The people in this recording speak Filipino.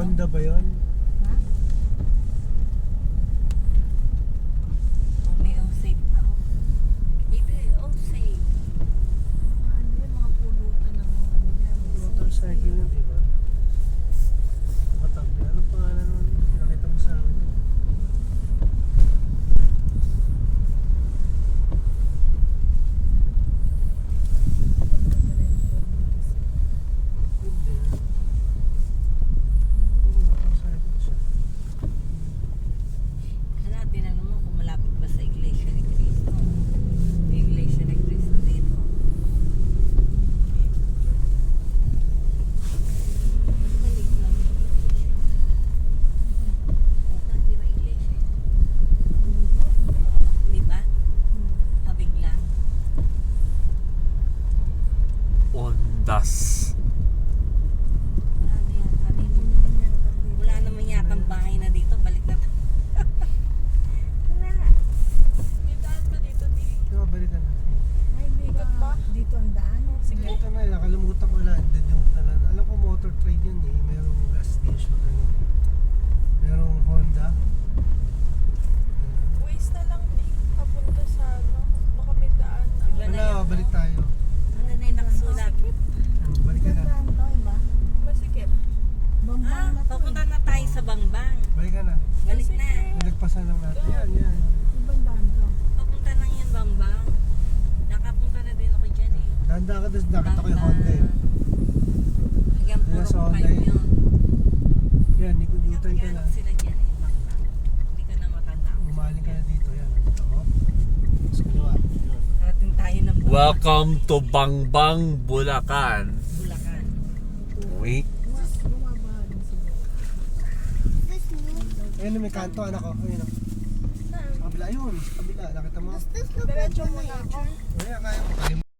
Honda ba yun? Ha? Oh, may O-Save pa, oh. Ito yung O-Save. Mga ano yun, mga pulutan ng ano yan. Motorcycle yun, di ba? Matabi. Anong pangalan nun? Pinakita mo sa akin. Hindi. Motorcycle siya. Ano, tinanong mo kung malapit ba sa Iglesia ni Cristo. May Iglesia ni Cristo dito. Balik lang. Di ba Iglesia yan? Di ba? Habig lang. Ondas. Wala na yata dito. Wala naman yata ang bahay na dito. Balik na tayo. Wala. May daan ba dito, Di? Diba, balikan natin. Ay, ikot ba? Dito ang daan. Sige. Ito na eh, nakalimutan ko lang. Alam ko motor trade yun eh. Merong gas station. Ano. Merong Honda. Waste na lang, Di. Papunta sa ano. Baka may daan. Iba na Wala, yun. balik tayo. Ano na yung nakasulat? Balikan na. Daan to, iba? Masikip. Bambang na to. Papunta na tayo sa Bangbang. Balikan na. Balik na. Nilagpasan lang natin. Yan, yan. Ibang daan to. Papunta na yan Bangbang. Nakapunta na din ako dyan eh. Danda ka doon. Nakita ko yung Honda eh. Hanggang Yan puro sa Honda 5 eh. yun. Yan, ikot-ikutan ka na. Nakaganap sila dyan eh. Bangbang. Hindi ka na matanda. Umaling ka na dito. Yan. Ito ko. Sa kaliwa. Yun. Karating tayo ng Welcome to Bangbang, Bulacan. Bulacan. Wait. Mas bumaba din siguro. Ayun, may kanto anak ko. Ayun. Oh. Sa kabila. Ayun. Sa kabila. Nakita mo? Diretso muna ako. Kaya kaya mo.